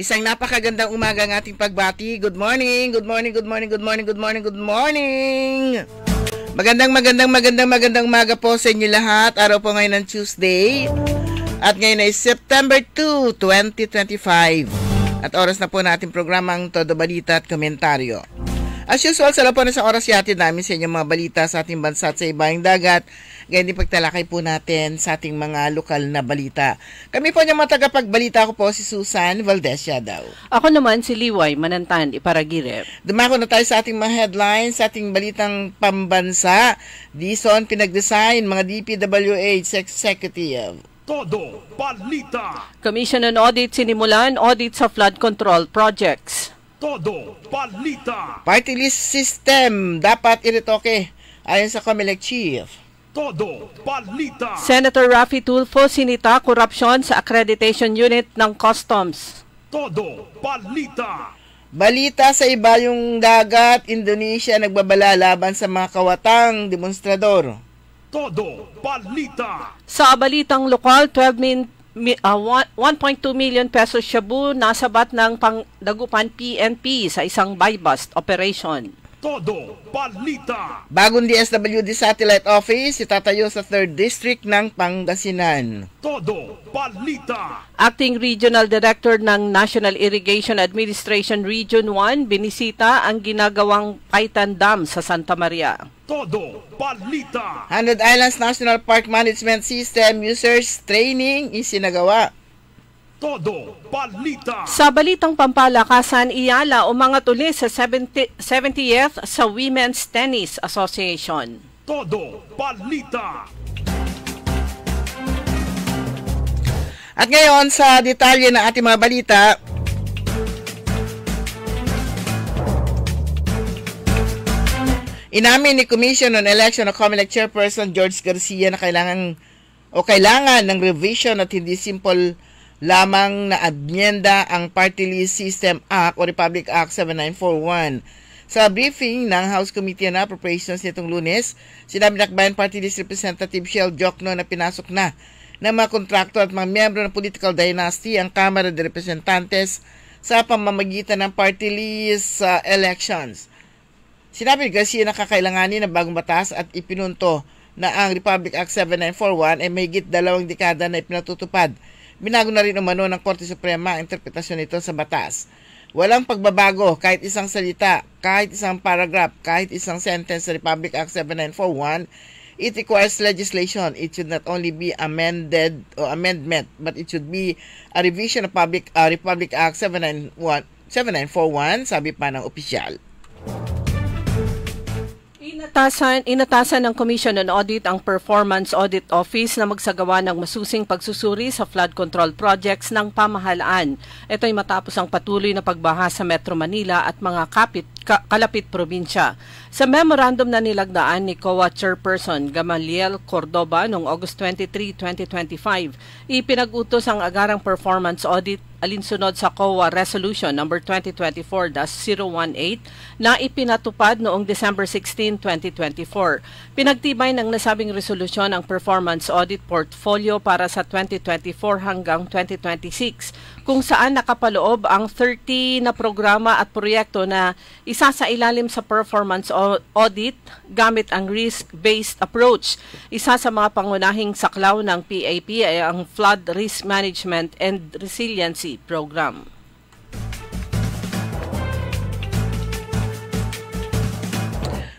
Isang napakagandang umaga ang ating pagbati. Good morning, good morning, good morning, good morning, good morning, good morning. Magandang umaga po sa inyo lahat. Araw po ngayon ng Tuesday. At ngayon ay September 2, 2025. At oras na po natin programang Todo Balita at Komentaryo. As usual, sa lapo na sa oras yatid namin sa inyong mga balita sa ating bansa at sa ibaing dagat. Ngayon din pagtalakay po natin sa ating mga lokal na balita. Kami po niyang matagapagbalita ko po si Susan Valdez daw. Ako naman si Liway Manantan Iparagirep. Dumako na tayo sa ating mga headlines, sa ating balitang pambansa. Dison pinag-design mga DPWH Executive. Todo Balita. Commission on Audit sinimulan audit sa flood control projects. Todo Balita. Party list system dapat iretoke ayon sa COMELEC Chief. Todo Balita. Senator Raffy Tulfo sinita korupsyon sa accreditation unit ng Customs. Todo Balita. Balita sa ibayong dagat, Indonesia nagbabala laban sa mga kawatang demonstrador. Todo Balita. Sa balitang lokal, 1.2 million pesos shabu nasabat ng Pangdagupan PNP sa isang buy-bust operation. Todo Balita. Bagong DSWD Satellite Office itatayo sa 3rd District ng Pangasinan. Todo Balita. Acting Regional Director ng National Irrigation Administration Region 1 binisita ang ginagawang Paitan Dam sa Santa Maria. Todo Balita. 100 Islands National Park Management System Users Training isinagawa. Todo Balita. Sa balitang pampalakasan, Iyala umangat uli sa 70th sa Women's Tennis Association. Todo Balita. At ngayon sa detalye ng ating mga balita, inamin ni Commission on Election o COMELEC Chairperson George Garcia na kailangan ng revision at hindi simple lamang na admyenda ang Party List System Act o Republic Act 7941. Sa briefing ng House Committee on Appropriations nitong Lunes, sinabi ng Akbayan Party List Representative Shell Jokno na pinasok na ng mga kontraktor at mga miyembro ng political dynasty ang Kamara de Representantes sa pamamagitan ng Party List elections. Sinabi ni Garcia na kakailanganin ng bagong batas at ipinunto na ang Republic Act 7941 ay mahigit 2 dekada na ipinatutupad. Binago na rin umano ng Korte Suprema ang interpretasyon nito sa batas. Walang pagbabago kahit isang salita, kahit isang paragraph, kahit isang sentence sa Republic Act 7941. It requires legislation. It should not only be amended or amendment, but it should be a revision of Republic Act 7941, sabi pa ng opisyal. Inatasan ng Commission on Audit ang Performance Audit Office na magsagawa ng masusing pagsusuri sa flood control projects ng pamahalaan. Ito ay matapos ang patuloy na pagbaha sa Metro Manila at mga kalapit probinsya. Sa memorandum na nilagdaan ni COA Chairperson Gamaliel Cordoba noong August 23, 2025, ipinag-utos ang agarang performance audit alinsunod sa COA Resolution No. 2024-018 na ipinatupad noong December 16, 2024. Pinagtibay ng nasabing resolusyon ang performance audit portfolio para sa 2024 hanggang 2026, kung saan nakapaloob ang 30 na programa at proyekto na isa sa ilalim sa performance audit gamit ang risk-based approach. Isa sa mga pangunahing saklaw ng PAP ay ang Flood Risk Management and Resiliency Program.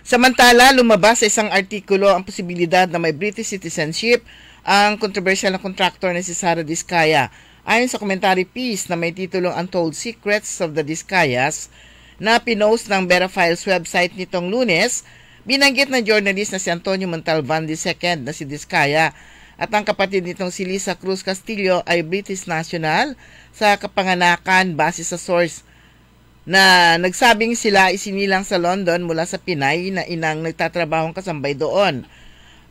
Samantala, lumabas sa isang artikulo ang posibilidad na may British citizenship ang controversial na contractor na si Sara Diskaya. Ayon sa commentary piece na may titulong Untold Secrets of the Diskayas na pinost ng Vera Files website nitong Lunes, binanggit ng journalist na si Antonio Montalvan II na si Diskaya at ang kapatid nitong si Lisa Cruz Castillo ay British national sa kapanganakan base sa source na nagsabing sila isinilang sa London mula sa Pinay na inang nagtatrabahong kasambay doon.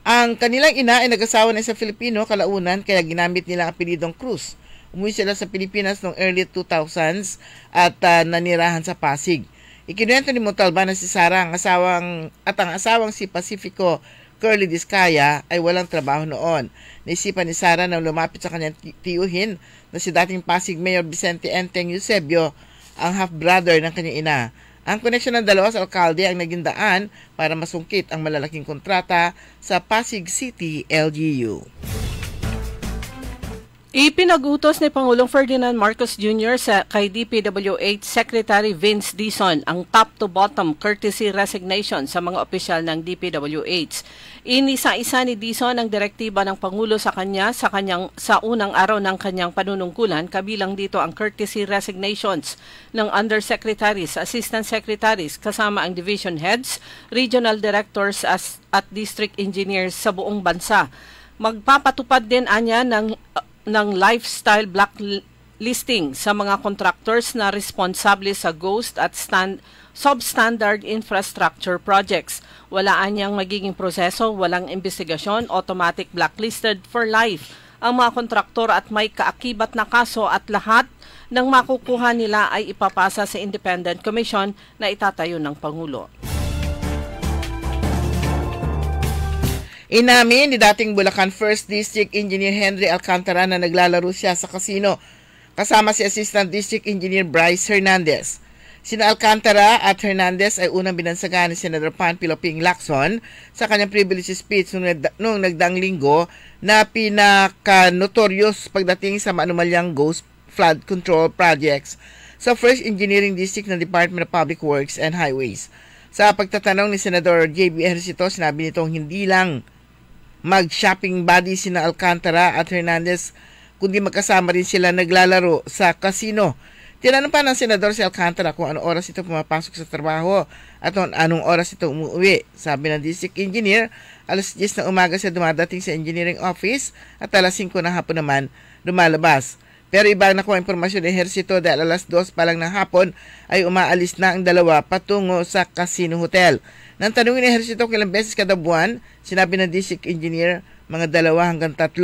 Ang kanilang ina ay nag-asawa na sa Filipino kalaunan kaya ginamit nila ang apelidong Cruz. Umuwi sila sa Pilipinas noong early 2000s at nanirahan sa Pasig. Ikinuwento ni Montalban na si Sara ang asawang si Pacifico Curly Discaya ay walang trabaho noon. Naisipan ni Sara na lumapit sa kanyang tiyuhin na si dating Pasig Mayor Vicente Enteng Eusebio, ang half-brother ng kanyang ina. Ang koneksyon ng dalawa sa alkalde ang naging daan para masungkit ang malalaking kontrata sa Pasig City LGU. Ipinag-utos ni Pangulong Ferdinand Marcos Jr. kay DPWH Secretary Vince Dizon ang top-to-bottom courtesy resignation sa mga opisyal ng DPWH. Inisa-isa ni Dizon ang direktiba ng Pangulo sa unang araw ng kanyang panunungkulan, kabilang dito ang courtesy resignations ng undersecretaries, assistant secretaries, kasama ang division heads, regional directors at district engineers sa buong bansa. Magpapatupad din anya ng lifestyle blacklisting sa mga contractors na responsable sa ghost at substandard infrastructure projects. Walaan niyang magiging proseso, walang investigasyon, automatic blacklisted for life ang mga kontraktor at may kaakibat na kaso at lahat ng makukuha nila ay ipapasa sa Independent Commission na itatayo ng Pangulo. Inamin ni dating Bulacan 1st District Engineer Henry Alcantara na naglalaro siya sa casino kasama si Assistant District Engineer Bryce Hernandez. Sina Alcantara at Hernandez ay unang binansagan ni Senator Panfilo Ping Lacson sa kanyang privilege speech noong nagdaang linggo na pinaka-notorious pagdating sa maanumalyang ghost flood control projects sa 1st Engineering District ng Department of Public Works and Highways. Sa pagtatanong ni Senador J.B. Ejercito, sinabi nitong hindi lang mag-shopping buddy sina Alcantara at Hernandez, kundi magkasama rin sila naglalaro sa casino. Tinanong pa ng senador si Alcantara kung anong oras ito pumapasok sa trabaho at anong oras ito umuwi. Sabi ng district engineer, alas 10 na umaga siya dumadating sa engineering office at alas 5 ng hapon naman lumalabas. Pero ibang nakuha impormasyon ng Ejercito dahil alas 2 pa lang ng hapon ay umaalis na ang dalawa patungo sa casino hotel. Nang tanungin ni Ejercito kung ilang beses kada buwan, sinabi ng district engineer, mga 2 hanggang 3.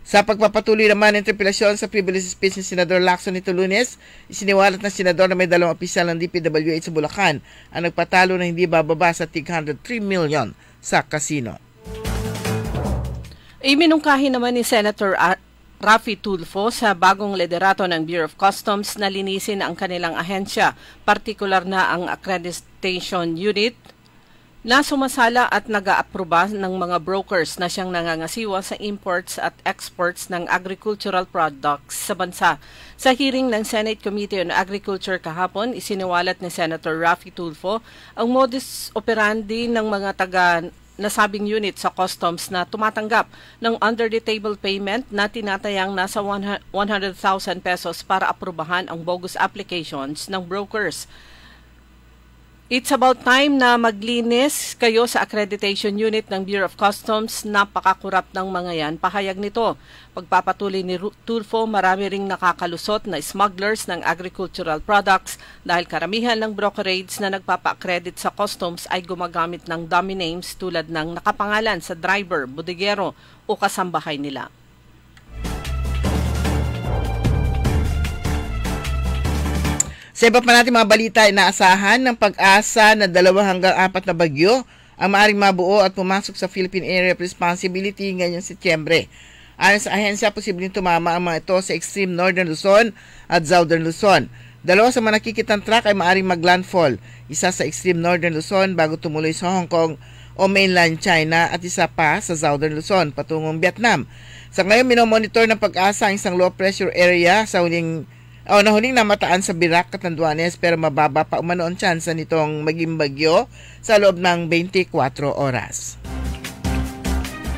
Sa pagpapatuloy naman ng interpelasyon sa privilege speech ni Senador Lacson nito Lunes, isiniwalat ng senador na may 2 opisyal ng DPWH sa Bulacan ang nagpatalo na hindi bababa sa tig 103 million sa casino. Iminungkahi naman ni Senator Raffy Tulfo sa bagong liderato ng Bureau of Customs na linisin ang kanilang ahensya, partikular na ang accreditation unit na sumasala at nag-aaproba ng mga brokers na siyang nangangasiwa sa imports at exports ng agricultural products sa bansa. Sa hearing ng Senate Committee on Agriculture kahapon, isiniwalat ni Senator Raffy Tulfo ang modus operandi ng mga nasabing unit sa customs na tumatanggap ng under-the-table payment na tinatayang nasa 100,000 pesos para aprubahan ang bogus applications ng brokers. It's about time na maglinis kayo sa accreditation unit ng Bureau of Customs. Napakakurap ng mga yan. Pahayag nito. Pagpapatuloy ni Tulfo, marami ring nakakalusot na smugglers ng agricultural products dahil karamihan ng brokerage na nagpapa-accredit sa customs ay gumagamit ng dummy names tulad ng nakapangalan sa driver, bodegero o kasambahay nila. Sa iba pa natin mga balita, inaasahan ng Pag-asa na 2 hanggang 4 na bagyo ang maaaring mabuo at pumasok sa Philippine Area of Responsibility ngayong Setyembre. Ayon sa ahensya, posibleng tumama ang mga ito sa extreme Northern Luzon at Southern Luzon. 2 sa mga nakikitang track ay maaaring maglandfall, isa sa extreme Northern Luzon bago tumuloy sa Hong Kong o mainland China at isa pa sa Southern Luzon patungong Vietnam. Sa ngayon, minomonitor ng Pag-asa ang isang low pressure area sa nahuling namataan sa Birac, Catanduanes, pero mababa pa umano ang tsansa nitong maging bagyo sa loob ng 24 oras.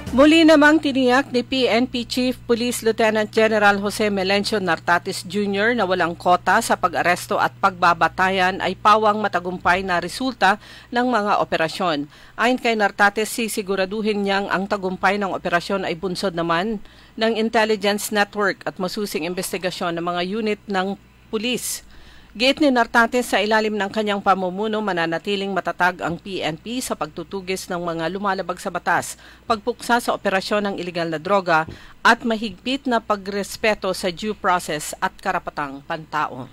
Muli namang tiniyak ni PNP Chief Police Lieutenant General Jose Melencio Nartates Jr. na walang kota sa pag-aresto at pagbabatayan ay pawang matagumpay na resulta ng mga operasyon. Ayon kay Nartates, sisiguraduhin niyang ang tagumpay ng operasyon ay bunsod naman ng intelligence network at masusing investigasyon ng mga unit ng pulis. Giit ni Nartates, sa ilalim ng kanyang pamumuno, mananatiling matatag ang PNP sa pagtutugis ng mga lumalabag sa batas, pagpuksa sa operasyon ng ilegal na droga at mahigpit na pagrespeto sa due process at karapatang pantao.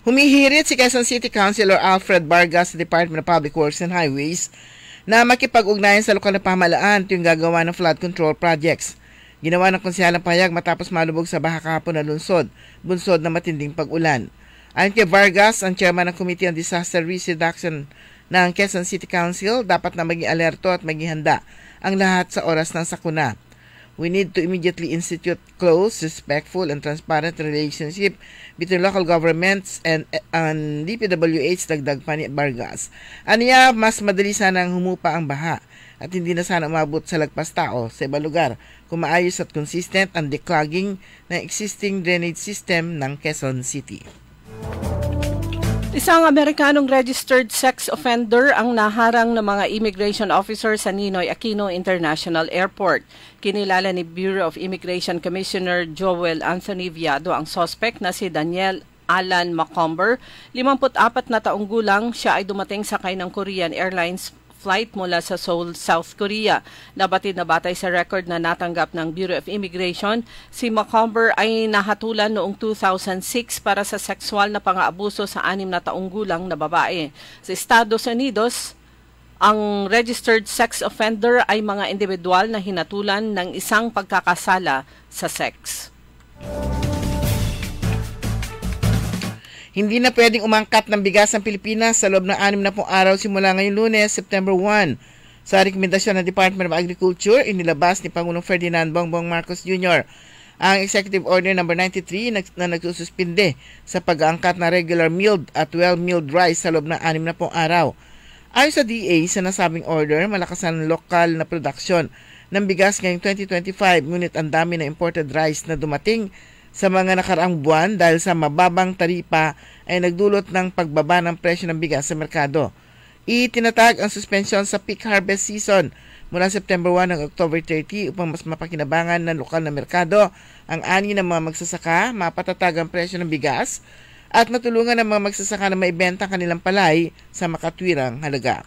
Humihirit si Quezon City Councilor Alfred Vargas sa Department of Public Works and Highways na makipag-ugnayan sa lokal na pamahalaan tuwing gagawa ng flood control projects. Ginawa ng konsehalang pahayag matapos malubog sa baha kahapon na bunsod na matinding pag-ulan. Ayon kay Vargas, ang chairman ng Committee on Disaster Risk Reduction ng Quezon City Council, dapat na maging alerto at maging handa ang lahat sa oras ng sakuna. We need to immediately institute close, respectful, and transparent relationship between local governments and DPWH, dagdag pa ni Vargas. Aniya, mas madali sanang humupa ang baha at hindi na sana umabot sa lagpas tao sa ibang lugar kung maayos at consistent ang declogging ng existing drainage system ng Quezon City. Isang Amerikanong registered sex offender ang naharang ng mga immigration officer sa Ninoy Aquino International Airport. Kinilala ni Bureau of Immigration Commissioner Joel Anthony Viado ang suspect na si Daniel Alan Macomber, 54 na taong gulang. Siya ay dumating sakay ng Korean Airlines flight mula sa Seoul, South Korea. Nabatid na batay sa record na natanggap ng Bureau of Immigration, si Macomber ay nahatulan noong 2006 para sa sexual na pang-aabuso sa 6 na taong gulang na babae. Sa Estados Unidos, ang registered sex offender ay mga individual na hinatulan ng isang pagkakasala sa sex. Hindi na pwedeng umangkat ng bigas ang Pilipinas sa loob ng 60 araw simula ngayong Lunes, September 1. Sa rekomendasyon ng Department of Agriculture, inilabas ni Pangulong Ferdinand Bongbong Marcos Jr. ang Executive Order No. 93 na nagsususpinde sa pag-aangkat na regular milled at well-milled rice sa loob ng 60 araw. Ayon sa DA, sa nasabing order, malakas ang lokal na produksyon ng bigas ngayong 2025, ngunit ang dami na imported rice na dumating sa mga nakaraang buwan dahil sa mababang taripa ay nagdulot ng pagbaba ng presyo ng bigas sa merkado. Itinatag ang suspension sa peak harvest season mula September 1 hanggang October 30 upang mas mapakinabangan ng lokal na merkado ang ani ng mga magsasaka, mapatatag ang presyo ng bigas at matulungan ng mga magsasaka na maibenta ang kanilang palay sa makatwirang halaga.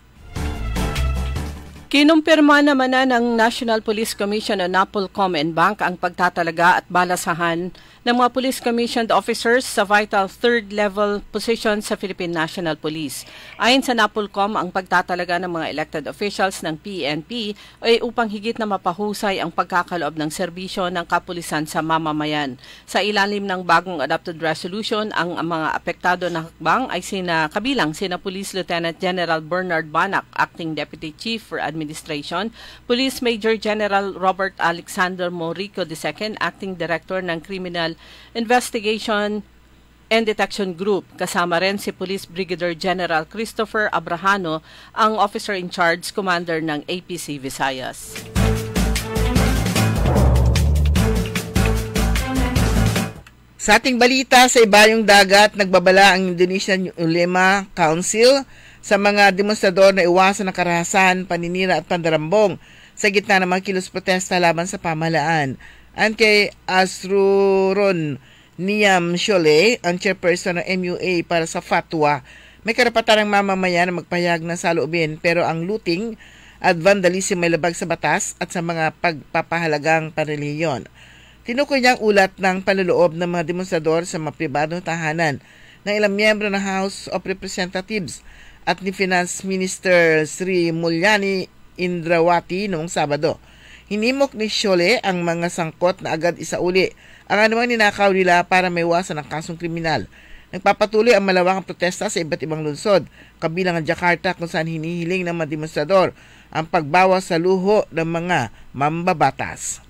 Kinumpirma naman na ng National Police Commission o NAPOLCOM and Bank ang pagtatalaga at balasahan ng mga police commissioned officers sa vital third-level position sa Philippine National Police. Ayon sa NAPOLCOM, ang pagtatalaga ng mga elected officials ng PNP ay upang higit na mapahusay ang pagkakaloob ng serbisyo ng kapulisan sa mamamayan. Sa ilalim ng bagong adopted resolution, ang mga apektado na hakbang ay kabilang sina Police Lieutenant General Bernard Banac, Acting Deputy Chief for Administration, Police Major General Robert Alexander Morico II, Acting Director ng Criminal Investigation and Detection Group. Kasama rin si Police Brigadier General Christopher Abrahano, ang Officer in Charge, Commander ng APC Visayas. Sa ating balita, sa ibayong dagat, nagbabala ang Indonesian Ulema Council sa mga demonstrador na iwasan ng karahasan, paninira at pandarambong sa gitna ng mga kilos protesta laban sa pamahalaan. Ayon kay Asruron Niam Shole, ang chairperson ng MUA para sa fatwa, may karapatan ng mamamayan na magpahayag ng saloobin pero ang looting at vandalism may labag sa batas at sa mga pagpapahalagang panrelihiyon. Tinukoy niya ang ulat ng panloloob ng mga demonstrador sa mga pribadong tahanan ng ilang miyembro ng House of Representatives at ni Finance Minister Sri Mulyani Indrawati noong Sabado. Hinimok ni Shole ang mga sangkot na agad isauli ang anumang ninakaw nila para maiwasan ang kasong kriminal. Nagpapatuloy ang malawakang protesta sa iba't ibang lungsod, kabilang ang Jakarta kung saan hinihiling ng mga demonstrador ang pagbawas sa luho ng mga mambabatas.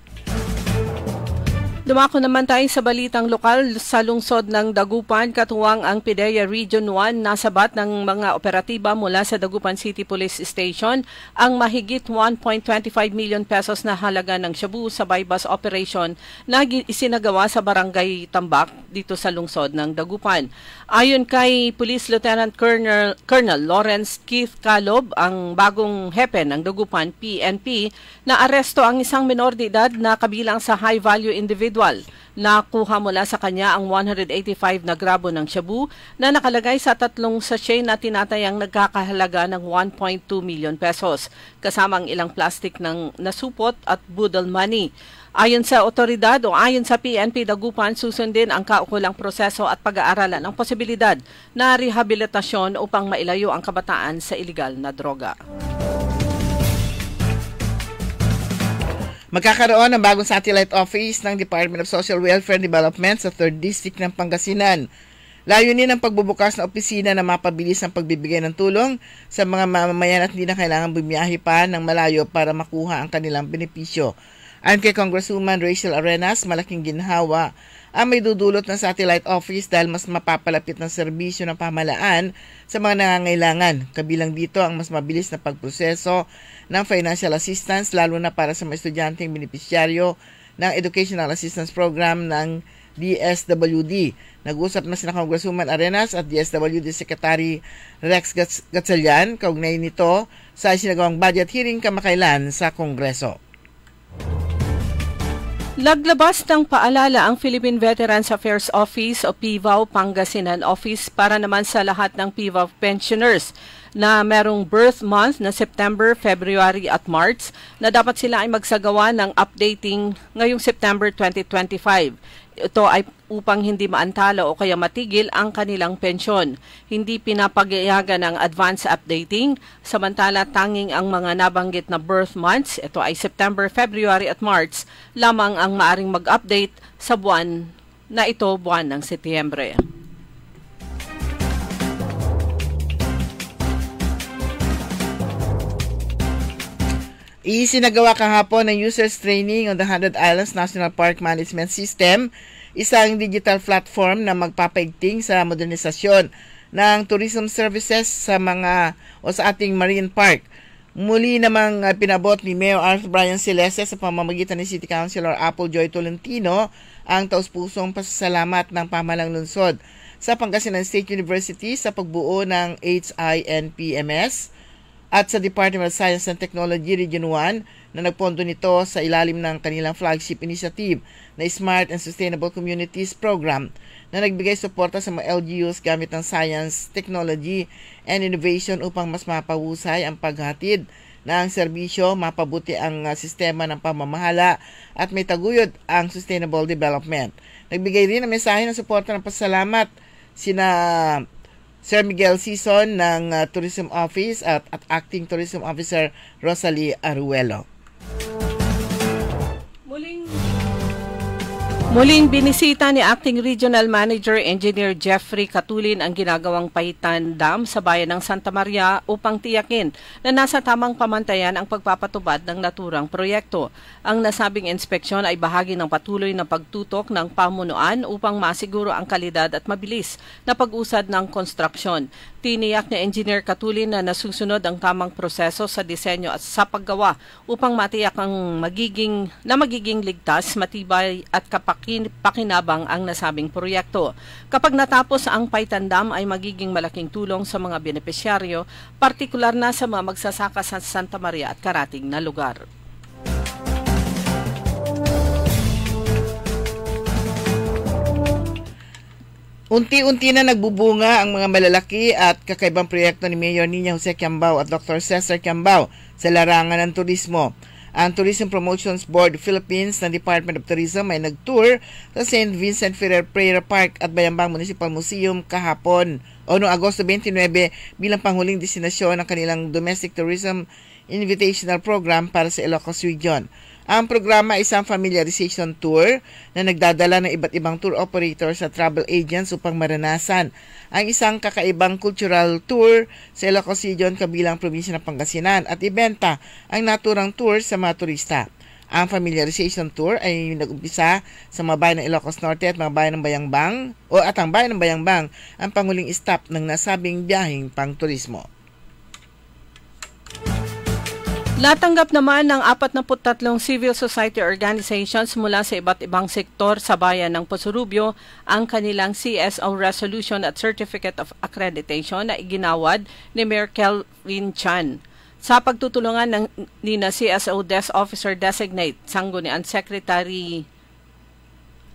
Dumako naman tayo sa balitang lokal sa lungsod ng Dagupan. Katuwang ang PIDEA Region 1, nasabat ng mga operatiba mula sa Dagupan City Police Station ang mahigit 1.25 million pesos na halaga ng shabu sa bypass operation na isinagawa sa Barangay Tambak dito sa lungsod ng Dagupan. Ayon kay Police Lieutenant Colonel Lawrence Keith Calob, ang bagong hepe ng Dagupan PNP, na aresto ang isang minor de edad na kabilang sa high-value individual. Nakuha mula sa kanya ang 185 na grabo ng shabu na nakalagay sa 3 sachet na tinatayang nagkakahalaga ng 1.2 million pesos, kasama ang ilang plastic ng nasupot at budol money. Ayon sa otoridad o ayon sa PNP Dagupan, susundin ang kaukulang proseso at pag-aaralan ng posibilidad na rehabilitasyon upang mailayo ang kabataan sa iligal na droga. Magkakaroon ng bagong satellite office ng Department of Social Welfare and Development sa 3rd District ng Pangasinan. Layunin ang pagbubukas ng opisina na mapabilis ang pagbibigay ng tulong sa mga mamamayan at hindi na kailangan bumiyahe pa ng malayo para makuha ang kanilang benepisyo. Ayon kay Congresswoman Rachel Arenas, malaking ginhawa ang may dudulot ng satellite office dahil mas mapapalapit ng serbisyo ng pamahalaan sa mga nangangailangan. Kabilang dito ang mas mabilis na pagproseso ng financial assistance lalo na para sa mga estudyanteng benepisyaryo ng Educational Assistance Program ng DSWD. Nag-usap na sina Congresswoman Arenas at DSWD Secretary Rex Gatchalian kaugnay nito sa isinagawang budget hearing kamakailan sa Kongreso. Laglabas ng paalala ang Philippine Veterans Affairs Office o PVAO Pangasinan Office para naman sa lahat ng PVAO pensioners na merong birth month na September, February at March na dapat sila ay magsagawa ng updating ngayong September 2025. Ito ay upang hindi maantala o kaya matigil ang kanilang pensyon. Hindi pinapagayagan ang advance updating, samantala tanging ang mga nabanggit na birth months, ito ay September, February at March, lamang ang maaring mag-update sa buwan na ito, buwan ng Setyembre. Isinagawa kahapon ng users training on the 100 Islands National Park Management System, isang digital platform na magpapaigting sa modernisasyon ng tourism services sa ating marine park. Muli namang pinabot ni Mayor Arthur Brian Celeste sa pamamagitan ni City Councilor Apple Joy Tolentino ang taus-pusong pasasalamat ng pamahalang lungsod sa Pangasinan State University sa pagbuo ng HINPMS at sa Department of Science and Technology Region 1 na nagpondo nito sa ilalim ng kanilang flagship initiative na Smart and Sustainable Communities Program na nagbigay suporta sa mga LGUs gamit ng science, technology, and innovation upang mas mapahusay ang paghatid ng serbisyo, mapabuti ang sistema ng pamamahala at may taguyod ang sustainable development. Nagbigay rin ng mensahe ng suporta ng pasalamat sina Sir Miguel Sison ng Tourism Office at Acting Tourism Officer Rosalie Aruelo. Muling binisita ni Acting Regional Manager Engineer Jeffrey Catulin ang ginagawang Pahitan Dam sa bayan ng Santa Maria upang tiyakin na nasa tamang pamantayan ang pagpapatubad ng naturang proyekto. Ang nasabing inspeksyon ay bahagi ng patuloy na pagtutok ng pamunuan upang masiguro ang kalidad at mabilis na pag-usad ng konstruksyon. Tiniyak ni Engineer Catulin na nasusunod ang tamang proseso sa disenyo at sa paggawa upang matiyak ang magiging ligtas, matibay at pakinabang ang nasabing proyekto. Kapag natapos ang Pahitan Dam ay magiging malaking tulong sa mga benepisyaryo, partikular na sa mga magsasaka sa Santa Maria at karating na lugar. Unti-unti na nagbubunga ang mga malalaki at kakaibang proyekto ni Mayor Nina Jose Quiambao at Dr. Cesar Quiambao sa larangan ng turismo. Ang Tourism Promotions Board Philippines ng Department of Tourism ay nag-tour sa St. Vincent Ferrer Prayer Park at Bayambang Municipal Museum kahapon o noong Agosto 29 bilang panghuling destinasyon ng kanilang Domestic Tourism Invitational Program para sa Ilocos Region. Ang programa ay isang familiarization tour na nagdadala ng iba't ibang tour operators at travel agents upang maranasan ang isang kakaibang cultural tour sa Ilocos Region kabilang probinsya ng Pangasinan at ibenta ang naturang tour sa mga turista. Ang familiarization tour ay nag-umpisa sa mga bayan ng Ilocos Norte at mga bayan ng Bayambang at ang bayan ng Bayambang ang panguling stop ng nasabing biyaheng pang-turismo. Natanggap naman ng 43 civil society organizations mula sa iba't ibang sektor sa bayan ng Posurubio ang kanilang CSO Resolution at Certificate of Accreditation na iginawad ni Mayor Kelvin Chan. Sa pagtutulungan ni CSO Desk Officer Designate, Sangguniang Secretary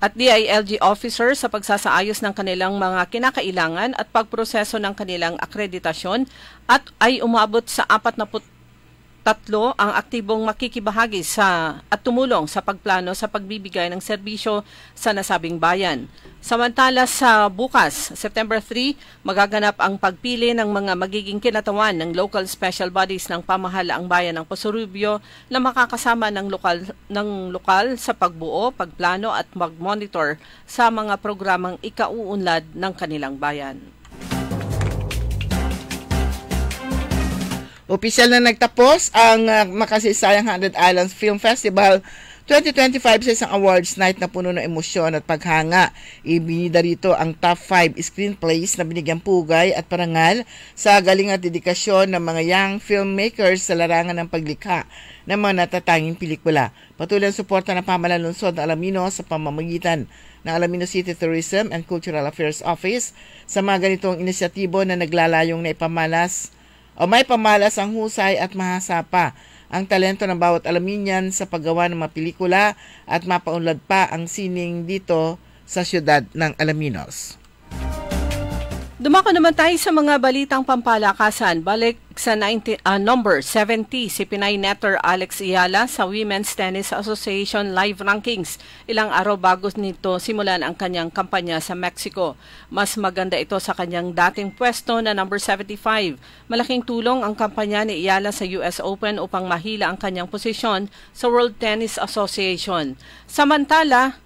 at DILG Officer sa pagsasaayos ng kanilang mga kinakailangan at pagproseso ng kanilang akreditasyon at ay umabot sa Tatlo ang aktibong makikibahagi at tumulong sa pagplano sa pagbibigay ng serbisyo sa nasabing bayan. Samantala sa bukas, September 3, magaganap ang pagpili ng mga magiging kinatawan ng local special bodies ng pamahalaang bayan ng Posurubio na makakasama ng lokal sa pagbuo, pagplano at mag-monitor sa mga programang ikauunlad ng kanilang bayan. Opisyal na nagtapos ang makasisayang 100 Islands Film Festival 2025 sa isang awards night na puno ng emosyon at paghanga. Ibinida rito ang top 5 screenplays na binigyang pugay at parangal sa galing at dedikasyon ng mga young filmmakers sa larangan ng paglikha ng mga natatanging pelikula. Patuloy ang suporta ng pamahalaan ng lungsod ng Alaminos sa pamamagitan ng Alaminos City Tourism and Cultural Affairs Office sa mga ganitong inisyatibo na naglalayong na may pamalas ang husay at mahasapa ang talento ng bawat Alaminian sa paggawa ng mga pelikula at mapaunlad pa ang sining dito sa siyudad ng Alaminos. Dumako naman tayo sa mga balitang pampalakasan. Balik sa number 70 si Pinay netter Alex Ayala sa Women's Tennis Association Live Rankings. Ilang araw bago nito simulan ang kanyang kampanya sa Mexico. Mas maganda ito sa kanyang dating pwesto na number 75. Malaking tulong ang kampanya ni Ayala sa US Open upang mahila ang kanyang posisyon sa World Tennis Association. Samantala,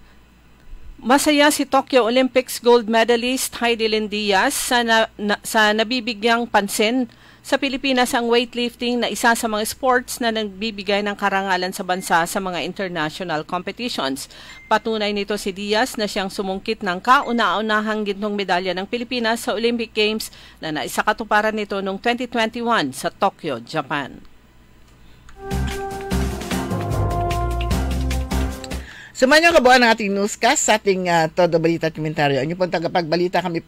masaya si Tokyo Olympics gold medalist Heidelin Diaz sa nabibigyang pansin sa Pilipinas ang weightlifting na isa sa mga sports na nagbibigay ng karangalan sa bansa sa mga international competitions. Patunay nito si Diaz na siyang sumungkit ng kauna-unahang gintong medalya ng Pilipinas sa Olympic Games na naisakatuparan nito noong 2021 sa Tokyo, Japan. Sumayon ang kabuuan ng ating newscast sa ating Todo Balita Komentaryo. Ang pong tagapagbalita kami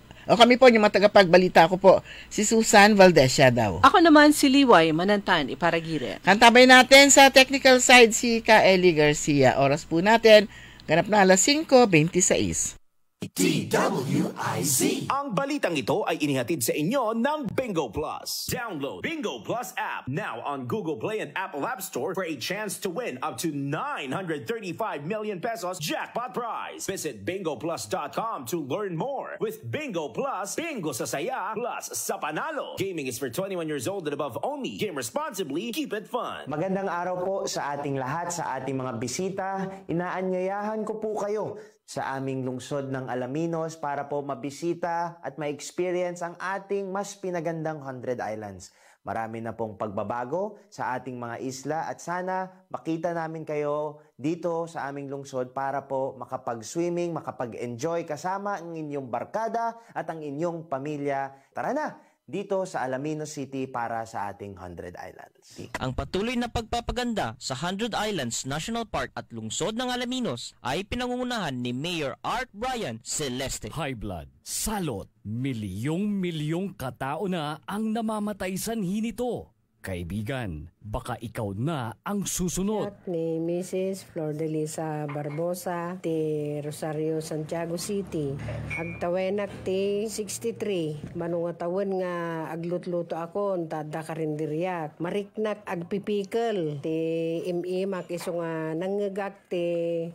po, yung mga tagapagbalita ko po, si Susan Valdesya daw. Ako naman si Liway Manantan Iparagire. Kantabay natin sa technical side si Kaeli Garcia. Oras po natin, ganap na alas 5:26. DWIZ. Ang balitang ito ay inihatid sa inyo ng Bingo Plus. Download Bingo Plus app now on Google Play and Apple App Store for a chance to win up to 935 million pesos jackpot prize. Visit bingoplus.com to learn more. With Bingo Plus, bingo sa saya plus sa panalo. Gaming is for 21 years old and above only. Game responsibly. Keep it fun. Magandang araw po sa ating lahat, sa ating mga bisita. Inaanyayahan ko po kayo sa aming lungsod ng Alaminos para po mabisita at ma-experience ang ating mas pinagandang 100 Islands. Marami na pong pagbabago sa ating mga isla at sana makita namin kayo dito sa aming lungsod para po makapag-swimming, makapag-enjoy kasama ang inyong barkada at ang inyong pamilya. Tara na! Dito sa Alaminos City para sa ating 100 Islands. Ang patuloy na pagpapaganda sa 100 Islands National Park at lungsod ng Alaminos ay pinangungunahan ni Mayor Art Brian Celeste. High blood, salot, milyong-milyong katao na ang namamatay sanhi nito. Kaibigan, baka ikaw na ang susunod. Ni Mrs. Flor de Lisa Barbosa, ti Rosario, Santiago City. Agtawenak ti 63. Manungatawan nga aglutluto ako, tada karindiriyak. Mariknak agpipikal, ti imimak iso nga nanggagak ti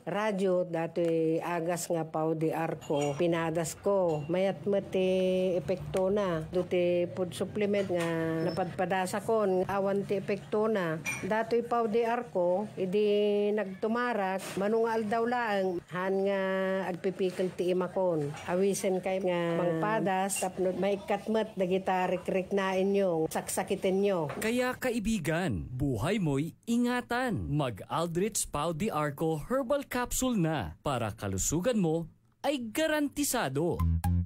radyo, dati agas nga pao di arko. Pinadas ko, mayat ti epekto na. Duti food supplement nga napadpadasa ko, awan ti epekto na. Dato'y pao di arko, idi nagtumarak, manungal daw lang, han nga agpipikal ti imakon. Awisen kay nga mangpadas, tapno maikatmat, dagita rik-rik na inyo, saksakitin nyo. Kaya kaibigan, buhay mo'y ingatan. Mag-Aldrich Pau di Arco Herbal Capsule na para kalusugan mo ay garantisado.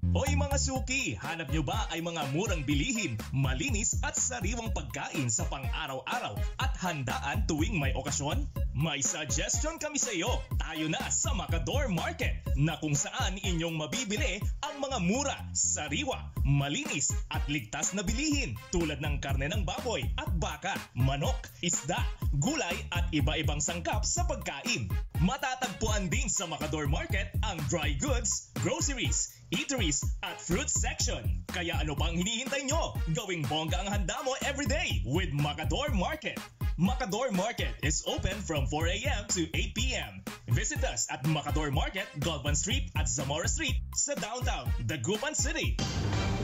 Hoy mga suki, hanap nyo ba ay mga murang bilihin, malinis at sariwang pagkain sa pang-araw-araw at handaan tuwing may okasyon? May suggestion kami sa iyo. Tayo na sa Macador Market na kung saan inyong mabibili ang mga mura, sariwa, malinis at ligtas na bilihin tulad ng karne ng baboy at baka, manok, isda, gulay at iba-ibang sangkap sa pagkain. Matatagpuan din sa Macador Market ang dry goods, groceries, eateries at fruit section. Kaya ano pang hinihintay nyo? Gawing bongga ang handa mo everyday with Macador Market. Macador Market is open from 4 a.m. to 8 p.m. Visit us at Macador Market, Galvan Street at Zamora Street sa downtown Dagupan City.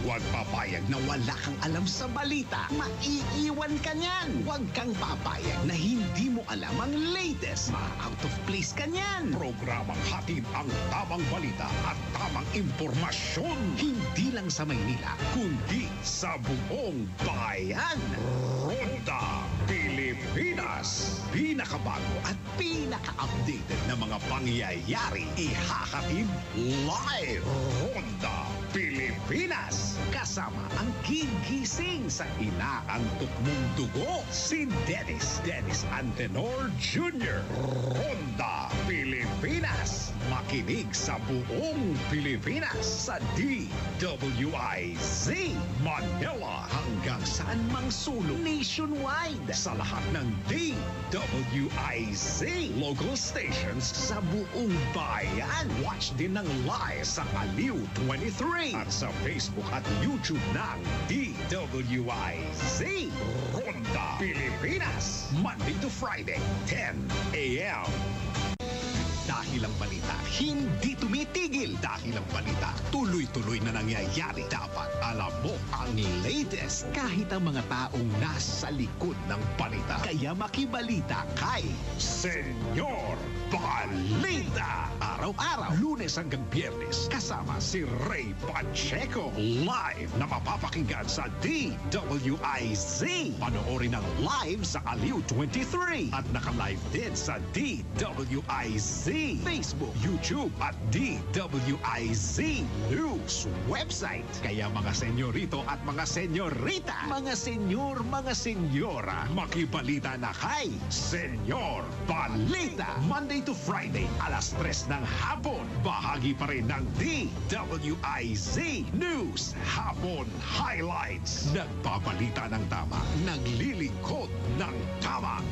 Huwag papayag na wala kang alam sa balita. Maiiwan ka niyan. Huwag kang papayag na hindi mo alam ang latest. Ma-out of place ka niyan. Programang hatid ang tamang balita at tamang impormasyon. Hindi lang sa Maynila, kundi sa buong bayan. Ronda Pilipinas. Pinakabago at pinaka-updated na mga pangyayari. Ihahatid live. Ronda Pilipinas. Kasama ang gigising sa inaantok mong dugo, si Dennis Antenor Jr. Ronda Pilipinas. Makinig sa buong Pilipinas sa DWIZ Manila hanggang saan mang sulong nationwide sa lahat ng DWIZ local stations sa buong bayan. Watch din ng live sa Aliw 23 at sa Facebook at YouTube ng DWIZ Ronda Pilipinas, Monday to Friday, 10 a.m. Dahil ang balita hindi tumitigil. Dahil ang balita tuloy-tuloy na nangyayari. Dapat alam mo ang latest kahit ang mga taong nasa likod ng balita. Kaya makibalita kay Senyor Balita. Araw-araw, Lunes hanggang Biyernes, kasama si Ray Pacheco. Live na mapapakinggan sa DWIZ. Panoorin ang live sa Aliw 23 at naka-live din sa DWIZ Facebook, YouTube at DWIZ News website. Kaya mga senyorito at mga senyorita, mga senyor, mga senyora, makibalita na kay Senyor Balita. Monday to Friday, alas 3 ng hapon. Bahagi pa rin ng DWIZ News Hapon Highlights. Nagbabalita ng tama, naglilingkod ng tama.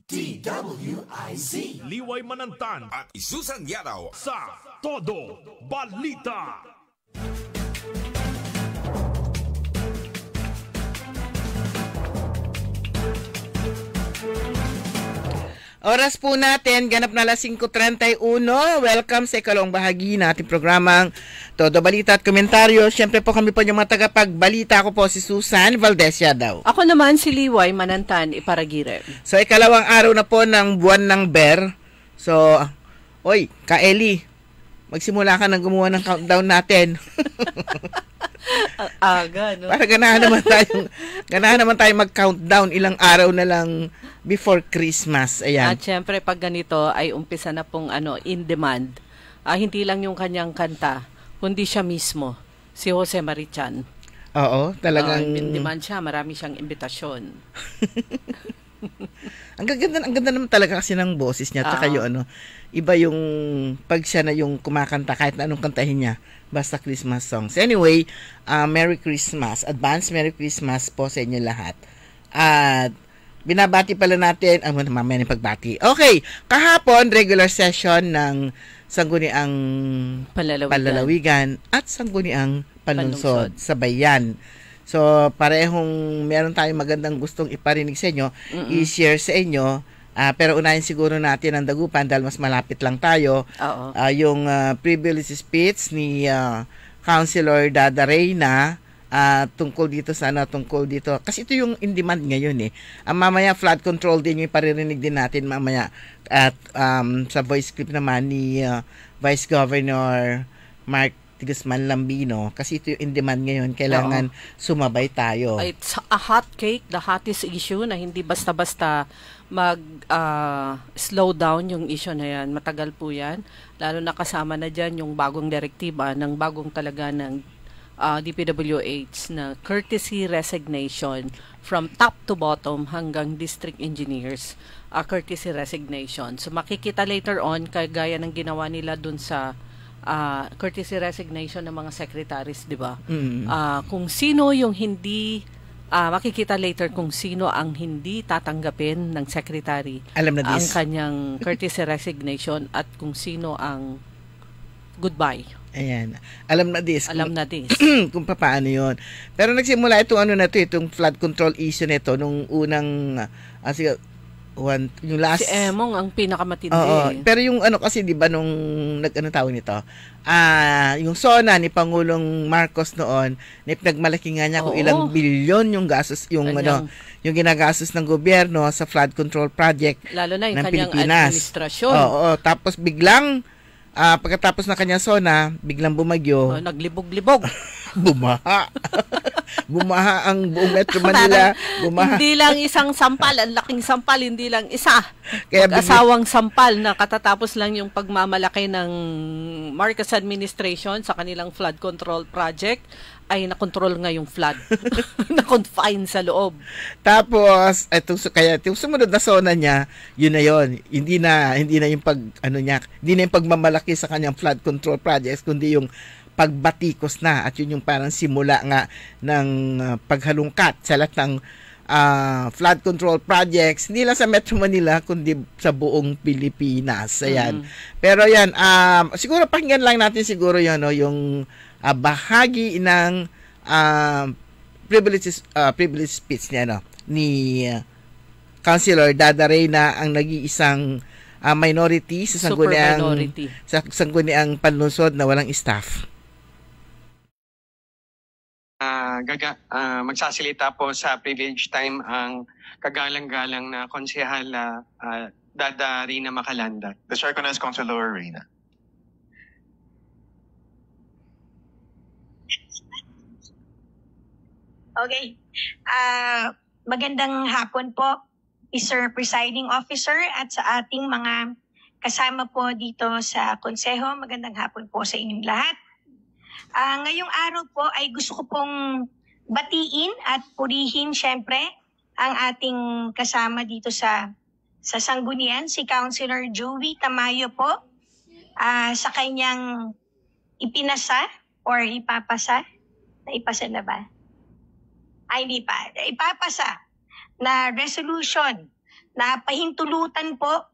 DWIZ Liway Manantan at Susan Yaraw sa Todo Balita. Oras po natin, ganap na alas 5:31. Welcome sa ikalawang bahagi na ating programang Todo Balita at Komentaryo. Siyempre po kami po yung mga tagapagbalita. Ako po si Susan Valdez Yadaw. Ako naman si Liway Manantan Iparagire. So ikalawang araw na po ng buwan ng Ber. So, oy, Kaeli, magsimula ka ng gumawa ng countdown natin. Aga, no? Para ganahan naman tayong mag-countdown ilang araw na lang before Christmas. Ayan. At syempre pag ganito ay umpisa na pong in demand. Hindi lang yung kanyang kanta, kundi siya mismo, si Jose Marichan. Oo, talagang in demand siya, marami siyang imbitasyon. Ang ganda naman talaga kasi ng boses niya. Tsaka yung iba yung pag siya na yung kumakanta kahit na anong kantahin niya, basta Christmas songs. Anyway, Merry Christmas. Advance Merry Christmas po sa inyo lahat. At binabati pala natin, mamaya ng pagbati. Okay, kahapon regular session ng Sangguniang Palalawigan at Sangguniang Panlungsod sa Bayan. So, parehong meron tayong magandang gustong iparinig sa inyo, i-share sa inyo. Pero unahin siguro natin ang Dagupan dahil mas malapit lang tayo. Yung privilege speech ni Councilor Dada Reyna tungkol dito kasi ito yung in demand ngayon mamaya flood control din yung paririnig din natin mamaya at sa voice clip naman ni Vice Governor Mark Guzman Lambino kasi ito yung in demand ngayon, kailangan sumabay tayo. It's a hot cake, the hottest issue na hindi basta-basta slow down yung issue na yan. Matagal po yan, lalo na kasama na dyan yung bagong direktiba ng bagong talaga ng DPWH na courtesy resignation from top to bottom hanggang district engineers, courtesy resignation. So makikita later on, kagaya ng ginawa nila dun sa courtesy resignation ng mga secretaries, di ba? Kung sino yung hindi, makikita later kung sino ang hindi tatanggapin ng secretary ang kanyang courtesy resignation at kung sino ang goodbye. Ayan. Alam na this. Alam na this. Kung paano yun. Pero nagsimula itong flood control issue nito nung unang yung last si Emong ang pinakamatindi. Pero yung kasi 'di ba nung tawag nito? Yung SONA ni Pangulong Marcos noon, pinagmalaki nga niya kung ilang bilyon yung gastos yung ginagastos ng gobyerno sa flood control project lalo na yung ng kanyang Pilipinas. administrasyon. Tapos biglang pagkatapos na kanya SONA, biglang bumagyo. Naglibog-libog. Bumaha. Bumaha ang buong Metro Manila. Bumaha. Hindi lang isang sampal, ang laking sampal, hindi lang isa. Kaya asawang sampal na katatapos lang yung pagmamalaki ng Marcos administration sa kanilang flood control project ay nakontrol nga yung flood. Na-confine sa loob. Tapos kaya yung sumunod na SONA niya, yun na yun. Hindi na yung hindi na yung pagmamalaki sa kanyang flood control projects, kundi yung pagbatikos na, at yun yung parang simula nga ng paghalungkat sa lahat ng flood control projects, hindi lang sa Metro Manila kundi sa buong Pilipinas. Ayan. Pero yan, siguro pakinggan lang natin siguro yun, yung bahagi ng privilege speech niya, ni Councilor Dada Reyna, ang nag-iisang minority sa sangguniang panlungsod na walang staff. Magsasalita po sa privilege time ang kagalang-galang na konsehal Dada Reyna Macalanda. The recognized Councilor Reyna. Okay. Magandang hapon po, Mr. Presiding Officer, at sa ating mga kasama po dito sa konseho. Magandang hapon po sa inyong lahat. Ngayong araw po ay gusto ko pong batiin at purihin syempre ang ating kasama dito sa sanggunian, si Councilor Joey Tamayo po, sa kanyang ipinasa or ipapasa. Naipasa na ba? Ay, hindi pa. Ipapasa na resolution na pahintulutan po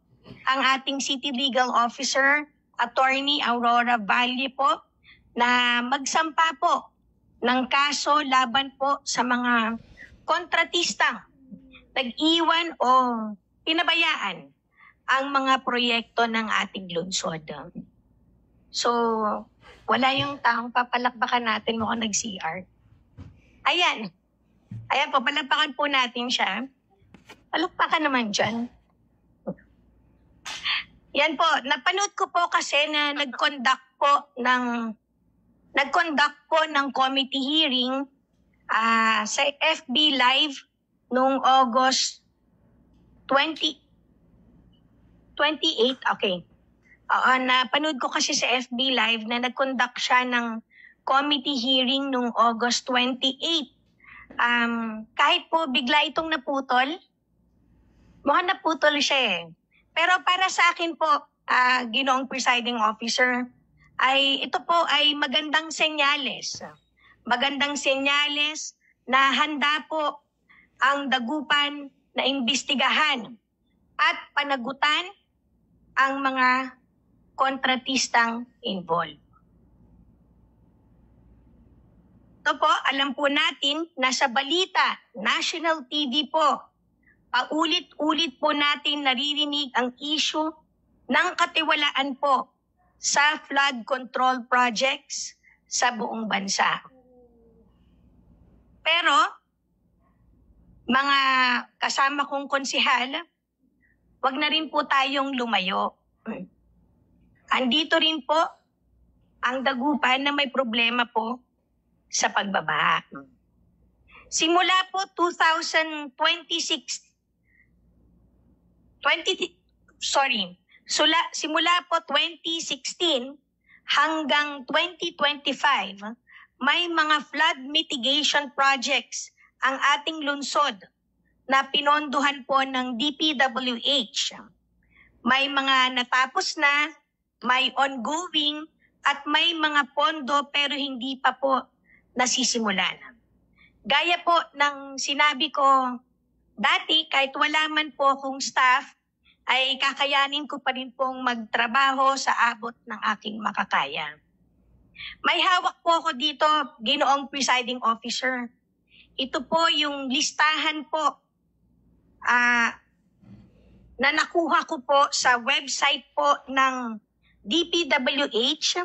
ang ating City Legal Officer, Attorney Aurora Valle po, na magsampa po ng kaso laban po sa mga kontratistang nag-iwan o pinabayaan ang mga proyekto ng ating lungsod. So, wala yung taong papalakbakan natin mukhang nag-CR. Ayan. Ayan po, palakpakan po natin siya. Palakpakan naman dyan. Yan po, napanood ko po kasi na nag-conduct po ng committee hearing sa FB Live noong August 28, okay. Napanood ko kasi sa FB Live na nag-conduct siya ng committee hearing noong August 28. Kahit po bigla itong naputol, mukhang naputol siya eh. Pero para sa akin po, Ginoong Presiding Officer, ay ito po ay magandang senyales. Magandang senyales na handa po ang dagupan na imbestigahan at panagutan ang mga kontratistang involved. Ito po, alam po natin na sa balita, National TV po, paulit-ulit po natin naririnig ang issue ng katiwalaan po sa flood control projects sa buong bansa. Pero, mga kasama kong konsehal, wag na rin po tayong lumayo. Andito rin po ang dagupan na may problema po sa pagbabaha. Simula po simula po 2016 hanggang 2025, may mga flood mitigation projects ang ating lungsod na pinondohan po ng DPWH. May mga natapos na, may ongoing, at may mga pondo pero hindi pa po nasisimulan. Gaya po ng sinabi ko dati, kahit wala man po akong staff, ay kakayanin ko pa rin pong magtrabaho sa abot ng aking makakaya. May hawak po ako dito, Ginoong Presiding Officer. Ito po yung listahan po na nakuha ko po sa website po ng DPWH.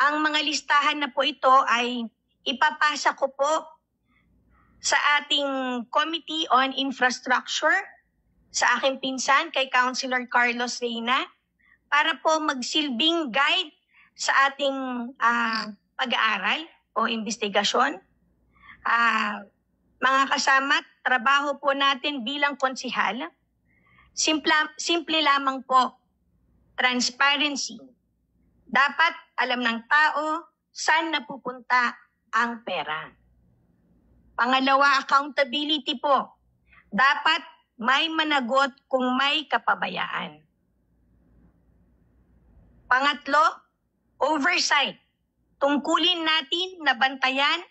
Ang mga listahan na po ito ay ipapasa ko po sa ating Committee on Infrastructure, sa aking pinsan kay Councilor Carlos Reyna, para po magsilbing guide sa ating pag-aaral o investigasyon. Mga kasama, trabaho po natin bilang konsihal, simple lamang po, transparency. Dapat alam ng tao saan napupunta ang pera. Pangalawa, accountability po. Dapat may managot kung may kapabayaan. Pangatlo, oversight. Tungkulin natin na bantayan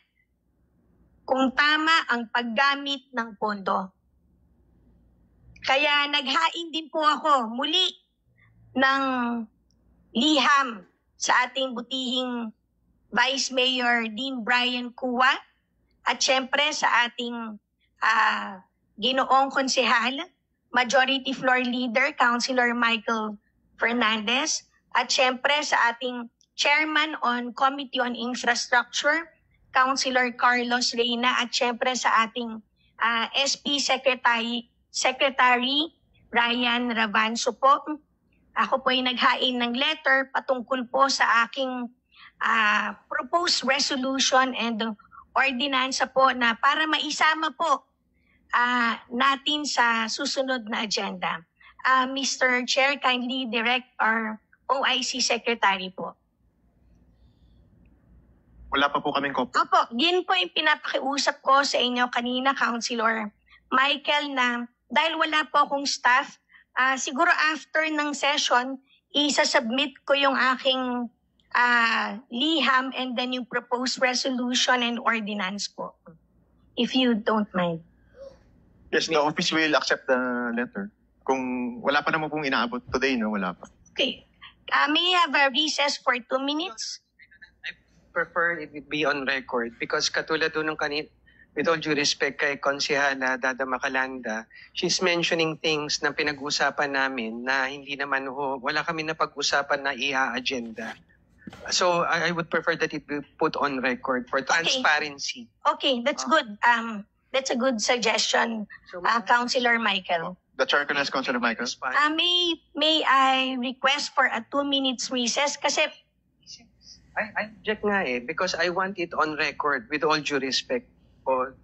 kung tama ang paggamit ng pondo. Kaya naghain din po ako muli ng liham sa ating butihing Vice Mayor Dean Brian Cua at syempre sa ating ginoong konsehal, Majority Floor Leader, Councilor Michael Fernandez, at syempre sa ating Chairman on Committee on Infrastructure, Councilor Carlos Reyna, at syempre sa ating SP Secretary Ryan Ravanso po. Ako po ay naghain ng letter patungkol po sa aking proposed resolution and ordinansa po na para maisama po natin sa susunod na agenda. Mr. Chair, kindly direct our OIC Secretary po. Wala pa po kaming copy. Opo, yun po yung pinapakiusap ko sa inyo kanina, Councilor Michael, na dahil wala po akong staff, siguro after ng session, isasubmit ko yung aking liham and then yung proposed resolution and ordinance po. If you don't mind. Yes, the office will accept the letter. Kung wala pa naman pong inaabot today, no? Wala pa. Okay. May I have a recess for 2 minutes? I prefer it would be on record because katulad doon ng kanina, with all due respect kay Konsehala Dada Macalanda, she's mentioning things na pinag-usapan namin na hindi naman wala kami na pag-usapan na i-agenda. So I would prefer that it be put on record for transparency. Okay, that's good. That's a good suggestion, Councilor Michael. The chair can ask Councilor Michael. May I request for a 2 minutes recess kasi I object nga because I want it on record with all due respect for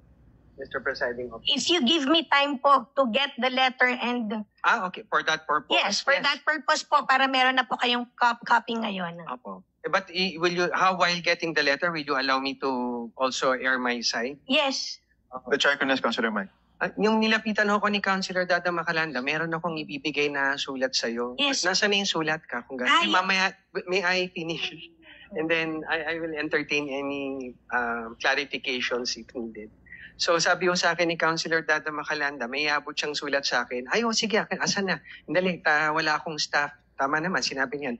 Mr. Presiding Officer. If you give me time po to get the letter and... okay. For that purpose? Yes, for that purpose po, para meron na po kayong copy ngayon. Opo. But while getting the letter, will you allow me to also air my side? Yes. The chair can ask Councilor Mike. Yung nilapitan ako ni Councilor Dada Macalanda, meron akong ibibigay na sulat sa'yo. Yes. Nasaan na yung sulat ka? Kung mamaya, may I finish? And then I will entertain any clarifications if needed. So sabi ko sa akin ni Councilor Dada Macalanda, may iabot siyang sulat sa akin. Ay, sige, asan na? Dali, wala akong staff. Tama naman, sinabi niyan.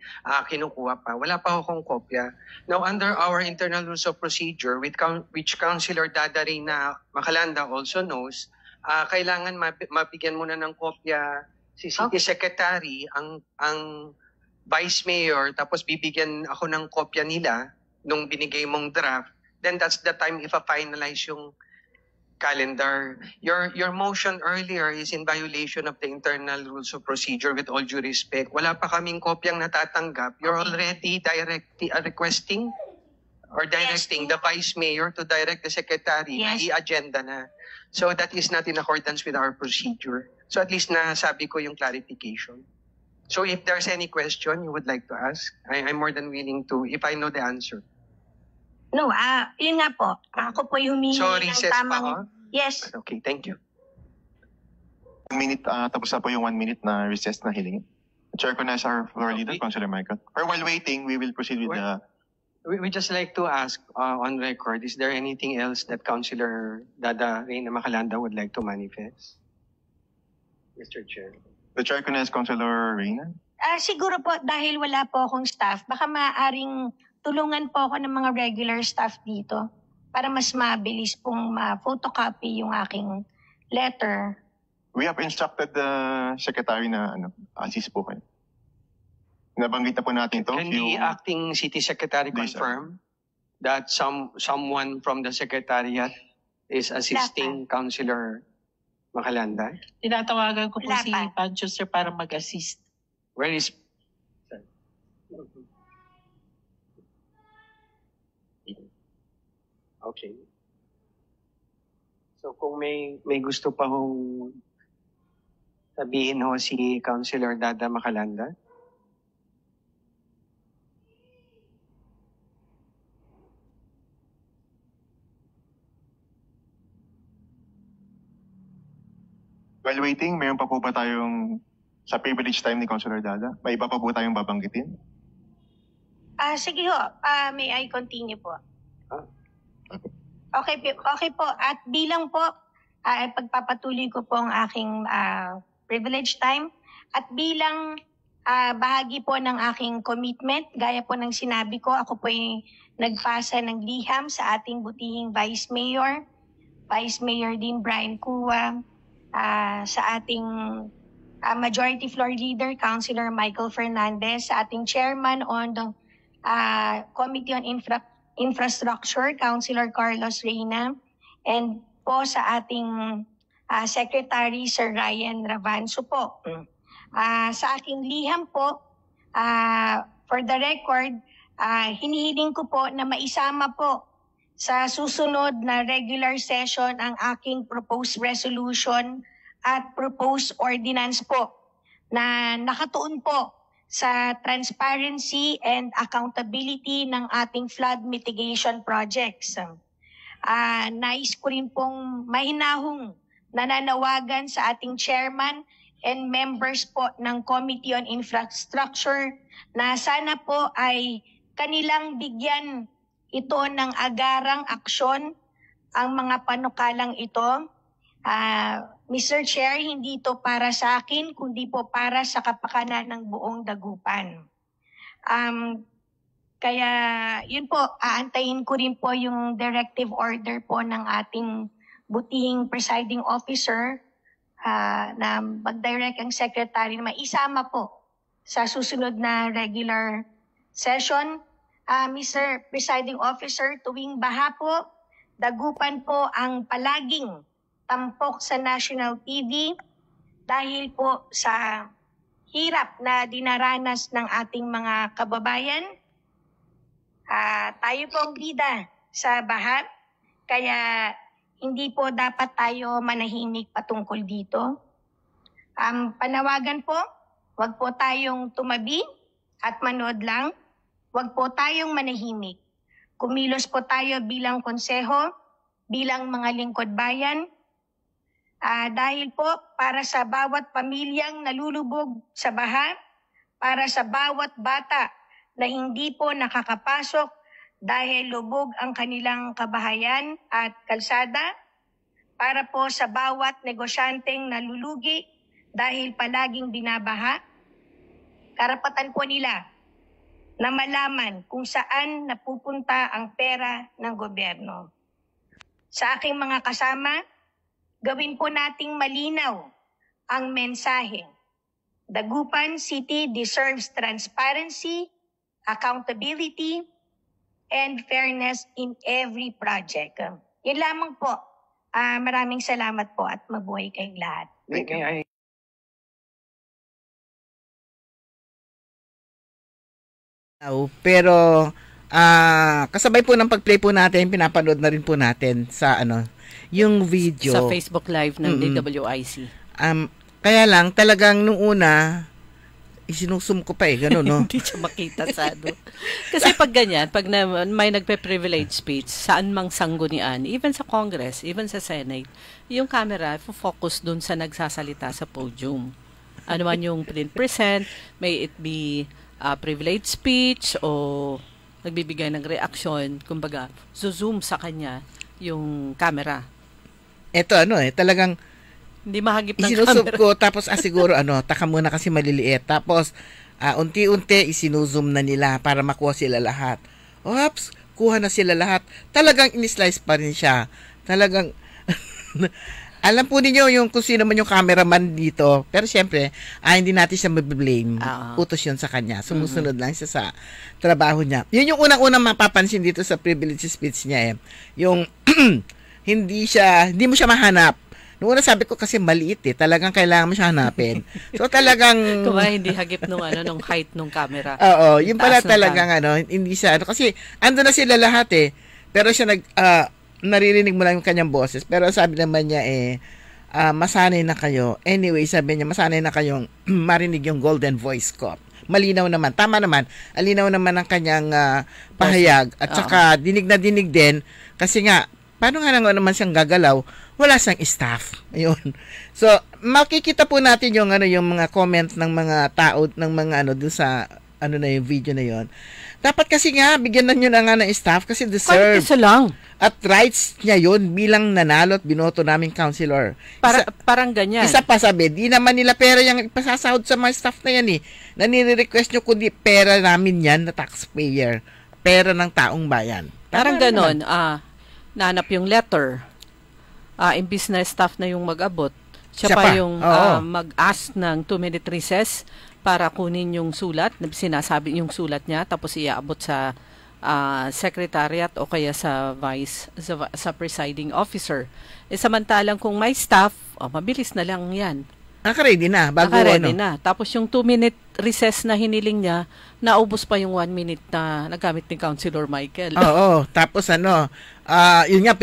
Kinukuha pa. Wala pa akong kopya. Now, under our internal rules of procedure, which Councilor Dada Reyna Macalanda also knows, kailangan mabigyan muna ng kopya si City Secretary, ang Vice Mayor, tapos bibigyan ako ng kopya nila nung binigay mong draft. Then that's the time if finalize yung calendar. Your motion earlier is in violation of the internal rules of procedure with all due respect. Wala pa kaming kopyang natatanggap. You're already requesting or directing the Vice Mayor to direct the Secretary na i-agenda na. So that is not in accordance with our procedure. So at least nasabi ko yung clarification. So if there's any question you would like to ask, I'm more than willing to, if I know the answer. No, yun nga po. Ako po yung humingi ng tamang... Yes. Okay, thank you. 1 minute, tapos na po yung 1 minute na recess na hiling. Chair ko na sa our floor leader, Councilor Michael. Or while waiting, we will proceed with the... We just like to ask on record, is there anything else that Councilor Dada Reyna Macalanda would like to manifest? Mr. Chair. The chair ko na is Councilor Reyna. Siguro po dahil wala po akong staff, baka maaaring tulungan po ako ng mga regular staff dito para mas mabilis pong ma-photocopy yung aking letter. We have instructed the secretary na assist po kayo. Nabanggit na po natin to. Can the acting city secretary confirm that someone from the secretariat is assisting Councilor Macalanda? Tinatawagan ko po Wala si pa. Pancho, sir, para mag-assist. Where is... Okay. So kung may gusto pa hong sabihin ho si Councilor Dada Macalanda. While waiting, mayroon pa po ba tayong sa privilege time ni Councilor Dada? May iba pa po tayong babanggitin? Sige ho, may I continue po? Okay po. At bilang po, pagpapatuloy ko po ang aking privilege time at bilang bahagi po ng aking commitment, gaya po ng sinabi ko, ako po ay nagpasa ng liham sa ating butihing Vice Mayor din Brian Cua, sa ating Majority Floor Leader, Councilor Michael Fernandez, sa ating Chairman on the Committee on Infrastructure, Councilor Carlos Reyna, and po sa ating Secretary Sir Ryan Ravanzo po. Sa aking liham po, for the record, hinihiling ko po na maisama po sa susunod na regular session ang aking proposed resolution at proposed ordinance po na nakatuon po sa transparency and accountability ng ating flood mitigation projects. Nais ko rin pong mahinahong nananawagan sa ating chairman and members po ng Committee on Infrastructure na sana po ay kanilang bigyan ito ng agarang aksyon ang mga panukalang ito. Mr. Chair, hindi ito para sa akin, kundi po para sa kapakanan ng buong Dagupan. Kaya yun po, aantayin ko rin po yung directive order po ng ating butihing presiding officer na mag-direct ang secretary na maisama po sa susunod na regular session. Mr. Presiding Officer, tuwing baha po, Dagupan po ang palaging tampok sa national TV dahil po sa hirap na dinaranas ng ating mga kababayan. Tayo po ang bida sa baha, kaya hindi po dapat tayo manahimik patungkol dito. Panawagan po, wag po tayong tumabi at manood lang. Wag po tayong manahimik. Kumilos po tayo bilang konseho, bilang mga lingkod bayan. Dahil po para sa bawat pamilyang nalulubog sa baha, para sa bawat bata na hindi po nakakapasok dahil lubog ang kanilang kabahayan at kalsada, para po sa bawat negosyanteng nalulugi dahil palaging binabaha, karapatan po nila na malaman kung saan napupunta ang pera ng gobyerno. Sa aking mga kasama, gawin po nating malinaw ang mensahe. Dagupan City deserves transparency, accountability, and fairness in every project. Yun lamang po. Maraming salamat po at mabuhay kayong lahat. Pero kasabay po ng pag-play po natin, pinapanood na rin po natin sa yung video sa Facebook Live ng DWIC. Kaya lang talagang nung una isinusum ko pa gano'n, no? Hindi siya makita sa Kasi pag ganyan, pag may nagpe-privilege speech, saan mang sanggunian, even sa Congress, even sa Senate, yung camera focus dun sa nagsasalita sa podium. Ano man yung present, may it be privilege speech o nagbibigay ng reaksyon, kumbaga, zoom sa kanya yung camera. Ito talagang hindi mahagip ng isinusum camera. ko, tapos siguro taka muna kasi maliliit. Tapos unti-unti isinuzoom na nila para makuha sila lahat. Oops, kuha na sila lahat. Talagang in-slice pa rin siya. Talagang, alam po ninyo yung kung sino man yung cameraman dito. Pero syempre, hindi natin siya mabiblame. Utos yun sa kanya. Sumusunod lang siya sa trabaho niya. Yun yung unang-unang mapapansin dito sa privilege speech niya eh. Yung, hindi mo siya mahanap. Noong una sabi ko kasi maliit eh. Talagang kailangan mo siya hanapin. So talagang... Kung hindi hagip nung height nung camera. Oo, yung pala talagang hindi siya, kasi ando na sila lahat eh. Pero siya naririnig mo lang yung kanyang boses. Pero sabi naman niya masanay na kayo. Anyway, sabi niya, masanay na kayong marinig yung golden voice ko. Malinaw naman. Tama naman. Alinaw naman ang kanyang pahayag. At saka dinig na dinig din. Kasi nga, paano nga naman siyang gagalaw? Wala siyang staff. Ayun. So, makikita po natin yung mga comment ng mga tao, ng mga doon sa na yung video na yon. Dapat kasi nga bigyan na niyo na nga ng staff kasi deserve. Isa lang. At rights niya yon bilang nanalo at binoto naming councilor. Parang ganyan. Isa pa sabi, di naman nila pera yung ipasasahod sa mga staff na yan eh. Na nire-request nyo kundi pera namin yan na taxpayer. Pera ng taong bayan. Parang ganon. Nahanap yung letter. Imbis na staff na yung mag-abot, siya pa yung mag-ask ng 2-minute recess para kunin yung sulat, sinasabi yung sulat niya, tapos iaabot sa secretariat o kaya sa sa presiding officer. Samantalang kung may staff, mabilis na lang yan. Naka-ready na. Naka-ready na. Tapos yung 2-minute recess na hiniling niya, naubos pa yung 1 minute na nagamit ni Councilor Michael. Oo. Tapos yun nga,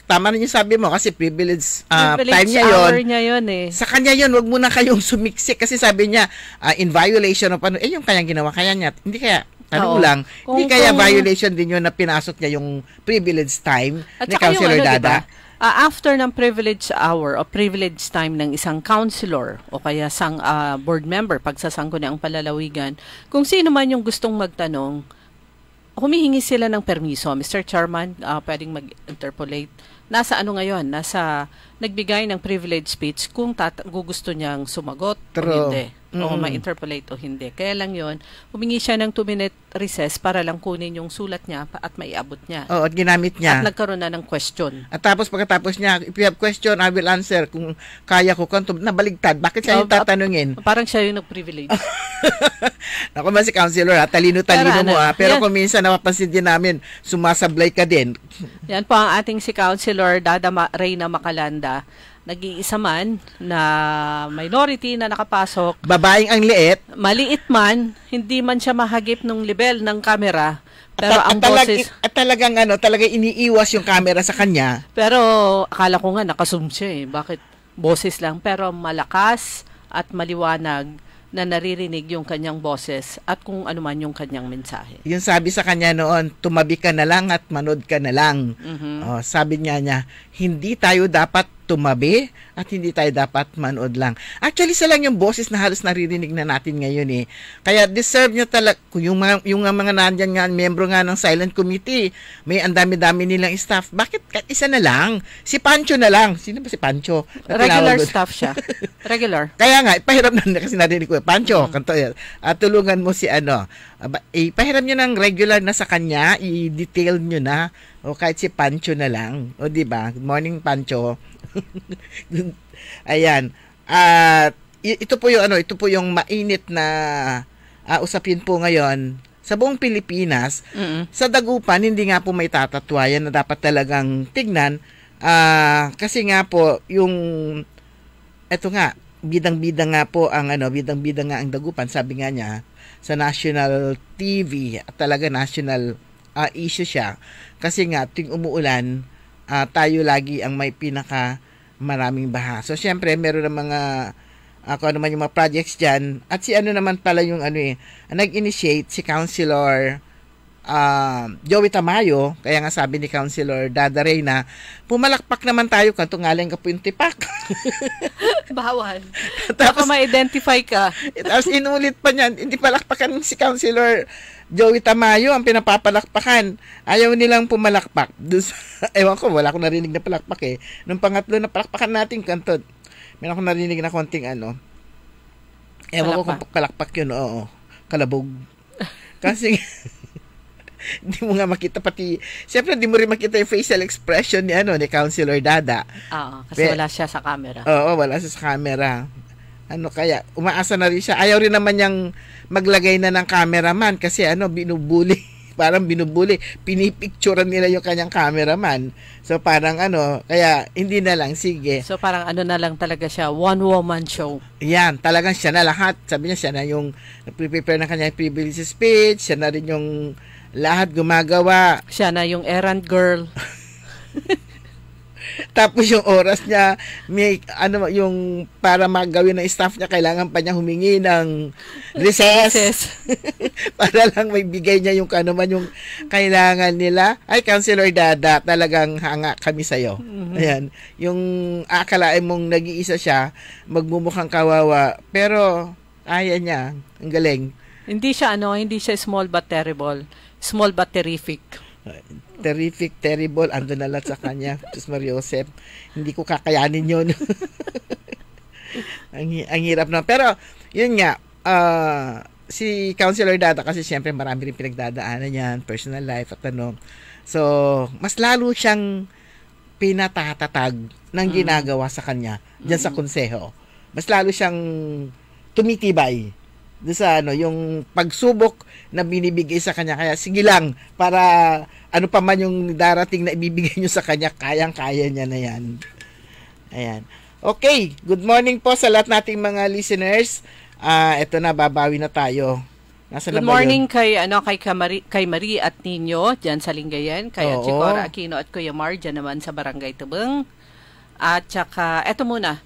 tama na yung sabi mo kasi privilege time niya yun. Hour niya yun eh. Sa kanya yun, wag muna kayong sumiksik kasi sabi niya, in violation of yung kanyang ginawa. Kaya niya, hindi kaya, tanong lang, hindi kaya violation din yun na pinasok niya yung privilege time ni Councilor Dada? Diba? After ng privilege hour o privilege time ng isang councilor o kaya isang board member, pagsasangko ng palalawigan, kung sino man yung gustong magtanong, humihingi sila ng permiso. Mr. Chairman, pwedeng mag-interpolate. Nasa ngayon? Nasa nagbigay ng privilege speech kung gusto niyang sumagot o hindi. O ma-interpolate o hindi. Kaya lang yun, humingi siya ng 2-minute recess para lang kunin yung sulat niya at maiabot niya. Oo, at ginamit niya. At nagkaroon na ng question. At tapos pagkatapos niya, if you have question, I will answer. Kung kaya ko, nabaligtad. Bakit siya yung tatanungin? Parang siya yung nag-privilege. Naku man si Councilor, talino-talino mo. Pero kung minsan napapansin din namin, sumasablay ka din. Yan po ang ating si Councilor Dada Reyna Macalanda. Nag-iisa man na minority na nakapasok. Babaeng ang liit. Maliit man, hindi man siya mahagip ng level ng camera. Pero ang boses... At talagang iniiwas yung camera sa kanya. Pero akala ko nga nakazoom siya eh. Bakit boses lang? Pero malakas at maliwanag na naririnig yung kanyang boses at kung ano man yung kanyang mensahe. Yung sabi sa kanya noon, tumabi ka na lang at manood ka na lang. Sabi niya, hindi tayo dapat tumabi at hindi tayo dapat manood lang. Actually, isa lang yung boses na halos naririnig na natin ngayon eh. Kaya deserve nyo talaga, yung mga nandyan nga, membro nga ng Silent Committee, may ang dami-dami nilang staff. Bakit isa na lang? Si Pancho na lang. Sino ba si Pancho? Regular staff siya. Regular. Kaya nga, ipahiram na kasi narinig ko, Pancho, kanto yan. Tulungan mo si ipahiram nyo ng regular na sa kanya, i-detail nyo na, o kahit si Pancho na lang. O diba? Good morning, Pancho. Ayan. Ito po yung mainit na usapin po ngayon sa buong Pilipinas. Sa Dagupan, hindi nga po may tatatwayan na dapat talagang tignan. Kasi nga po, eto nga, bidang-bida nga po ang bidang-bida nga ang Dagupan. Sabi nga niya, sa national TV, at talaga national issue siya. Kasi nga, ting umuulan, tayo lagi ang may pinaka maraming baha. So, syempre, meron ng mga kung ano man yung mga projects dyan. At si naman pala yung nag-initiate si Councilor Joey Tamayo. Kaya nga sabi ni Councilor Dada Reyna, pumalakpak naman tayo kanto ngaling ka po yung tipak. Bawal. Tapos ma-identify ka. Tapos inulit pa niyan, hindi palakpakan si Councilor Joey Tamayo ang pinapapalakpakan. Ayaw nilang pumalakpak. Ewan ko, wala akong narinig na palakpak eh. Nung pangatlo na palakpakan natin kanto, meron akong narinig na konting ewan ko kung palakpak yun, kalabog. Kasi Hindi mo nga makita pati, siyempre hindi mo rin makita yung facial expression ni Councilor Dada. Oo, kasi wala siya sa camera. Oo, wala siya sa camera. Kaya umaasa na rin siya. Ayaw rin naman niyang maglagay na ng cameraman kasi binubuli. Parang binubuli. Pinipicturean nila yung kanyang cameraman. So parang kaya hindi na lang, sige. So parang na lang talaga siya, one-woman show. Yan, talagang siya na lahat. Sabi niya, siya na yung prepare ng kanyang privilege speech, siya na rin yung lahat gumagawa. Siya na yung errand girl. Tapos yung oras niya, may yung para magawin ng staff niya, kailangan pa niya humingi ng recess. Para lang may bigay niya yung yung kailangan nila. Ay, Councilor Dada, talagang hanga kami sa'yo. Ayan. Yung akalain mong nag-iisa siya, magmumukhang kawawa. Pero, kaya niya. Ang galing. Hindi siya small but terrible. Small but terrific. Terrific, terrible, ando na lang sa kanya. Diyos Maria Josep, hindi ko kakayanin yun. ang hirap na. Pero, yun nga, si Councilor Dada kasi siyempre marami rin pinagdadaanan yan, personal life at So, mas lalo siyang pinatatatag ng ginagawa sa kanya dyan sa konseho. Mas lalo siyang tumitibay doon sa yung pagsubok na binibigay sa kanya. Kaya sige lang, para pa man yung darating na ibibigay nyo sa kanya, kayang-kaya niya na yan. Ayan. Okay, good morning po sa lahat nating mga listeners. Eto na, babawi na tayo. Good morning kay Marie at Nino dyan sa Lingayen, kay Chicora Aquino at Kuya Mar dyan naman sa Barangay Tubeng. At saka, eto muna,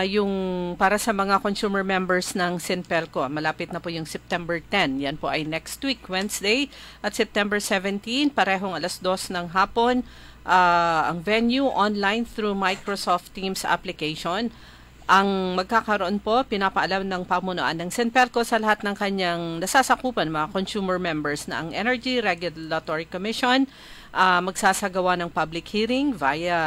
yung para sa mga consumer members ng Sinpelco, malapit na po yung September 10. Yan po ay next week, Wednesday. At September 17, parehong 2:00 ng hapon. Ang venue online through Microsoft Teams application. Ang magkakaroon po, pinapaalam ng pamunuan ng Sinpelco sa lahat ng kanyang nasasakupan, mga consumer members, na ang Energy Regulatory Commission magsasagawa ng public hearing via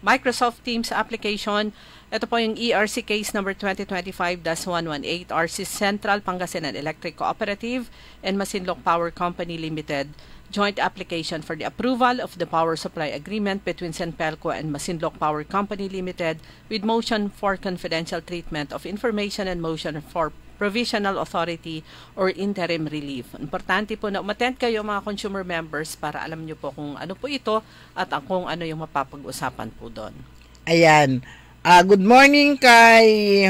Microsoft Teams application. Ito po yung ERC case number 2025-118, RC Central Pangasinan Electric Cooperative and Masinloc Power Company Limited, joint application for the approval of the power supply agreement between Sinpelco and Masinloc Power Company Limited with motion for confidential treatment of information and motion for provisional authority or interim relief. Importante po na umattend kayo mga consumer members para alam nyo po kung ano po ito at kung ano yung mapapag-usapan po doon. Ayan. Good morning kay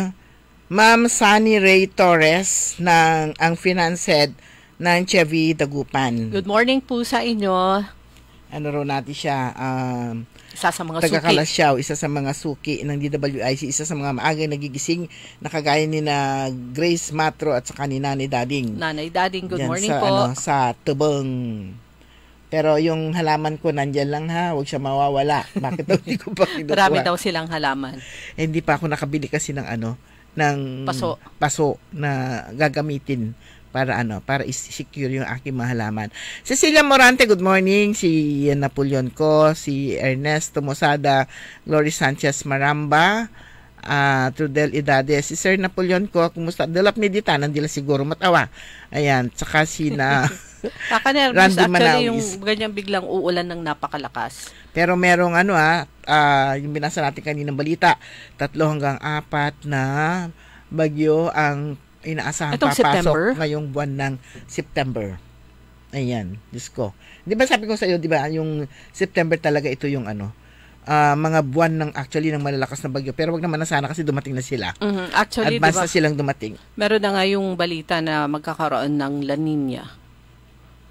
Ma'am Sunny Ray Torres ng ang finance head ng Chevy Dagupan. Good morning po sa inyo. Natin siya, isa sa mga taga-Kalasyaw, isa sa mga suki ng DWIC, isa sa mga maagang nagigising na kagaya ni na Grace Matro at saka ni Nanay Dading. Nanay Dading, good morning sa, po. Sa Tubeng. Pero yung halaman ko nandyan lang ha, huwag siya mawawala. Bakit daw hindi ko pa kinukuha? Marami daw silang halaman. Hindi pa ako nakabili kasi ng ng paso na gagamitin para i-secure yung aking mga halaman. Cecilia Morante, good morning. Si Napoleon ko, si Ernesto Mosada, Glory Sanchez Maramba, Trudel Idade, si Sir Napoleon ko, kumusta? Dalap ni Dita, nandila siguro matawa. Ayan, tsaka si na Kakanervous actually yung ganyan biglang uulan ng napakalakas. Pero merong yung binasa natin kaninang balita, 3 hanggang 4 na bagyo ang inaasahan papasok September? ngayong buwan ng September. Ayan, Diyos ko. Di ba sabi ko sa iyo, di ba, yung September talaga ito yung mga buwan ng malalakas na bagyo. Pero wag naman na sana kasi dumating na sila. Actually, advance diba, na silang dumating. Meron na nga yung balita na magkakaroon ng La Nina.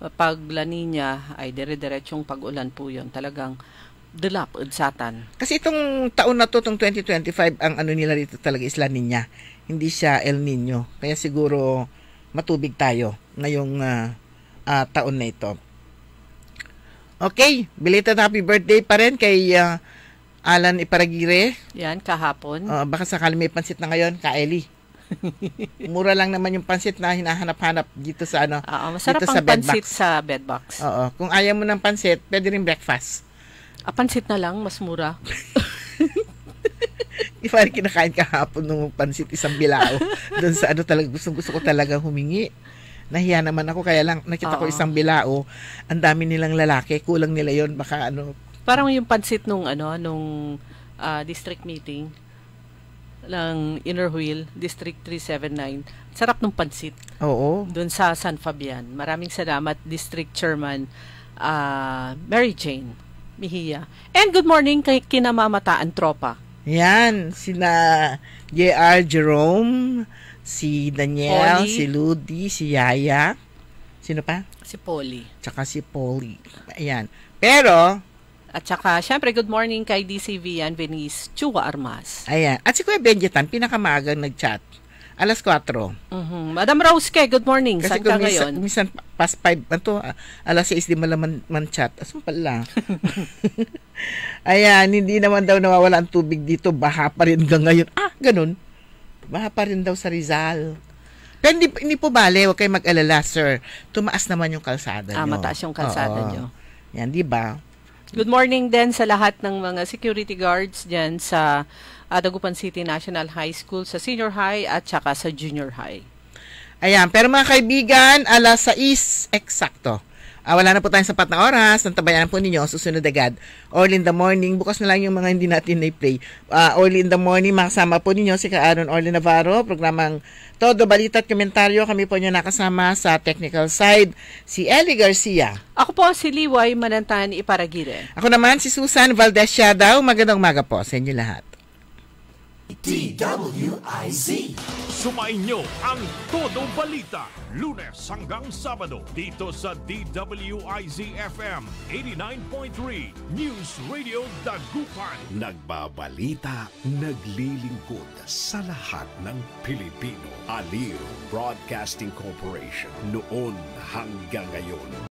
Pag La Nina ay dire-diretsong pag-ulan po yun. Talagang dilap, udsatan. Kasi itong taon na to, itong 2025, ang nila dito talaga is La Nina. Hindi siya El Nino. Kaya siguro matubig tayo ngayong taon na ito. Okay, belated happy birthday pa rin kay Alan Iparagire. Yan, kahapon. Baka sakali may pansit na ngayon, Kaeli. Mura lang naman yung pansit na hinahanap-hanap dito sa masarap dito ang sa pansit sa bedbox. Oo, kung ayaw mo ng pansit, pwede rin breakfast. Pansit na lang, mas mura. Di ba kinakain kahapon ng pansit isang bilao. Doon sa talaga, gusto ko talaga humingi nahiya naman ako, kaya lang nakita ko isang bilao, ang dami nilang lalaki, kulang nila yon, baka ano. Parang yung pansit nung district meeting ng Inner Wheel, District 379. Sarap nung pansit. Oo. Doon sa San Fabian. Maraming salamat, District Chairman Mary Jane Mejia. And good morning kay kinamamataan tropa. Yan, sina J.R. Jerome, si Daniel, Polly, si Ludi, si Yaya. Sino pa? Si Polly. Tsaka si Polly. Ayan. Pero, at saka, syempre, good morning kay DC Vian Venice Chua Armas. Ayan. At si Kuya Benjetan, pinakamagang nag-chat. 4:00. Madam Rosque, good morning. Kasi saan ka ngayon? Minsan past 5, 6:00 di man chat. Asan pala? Ayan, hindi naman daw nawawala ang tubig dito. Baha pa rin hanggang ngayon. Ganun. Baha pa rin daw sa Rizal. Pero hindi po bale, huwag kayo mag-alala, sir. Tumaas naman yung kalsada nyo. Mataas yung kalsada nyo. Yan, di ba? Good morning din sa lahat ng mga security guards dyan sa Dagupan City National High School, sa senior high at saka sa junior high. Ayan, pero mga kaibigan, 6:00 eksakto. Wala na po tayong sapat na oras. Nantabayan po ninyo, susunod agad. Early in the morning, bukas na lang yung mga hindi natin na-play. Early in the morning, makasama po ninyo si Aaron Orly Navarro, programang Todo Balita at Komentaryo. Kami po niyo nakasama sa technical side, si Ellie Garcia. Ako po si Liway Manantan Iparagire. Ako naman si Susan Valdez Siadaw. Magandang umaga po sa inyo lahat. DWIZ. Sumainyo ang Todo Balita, Lunes hanggang Sabado dito sa DWIZ FM 89.3 News Radio Dagupan. Nagbabalita, naglilingkod sa lahat ng Pilipino. Aliw Broadcasting Corporation, noon hanggang ngayon.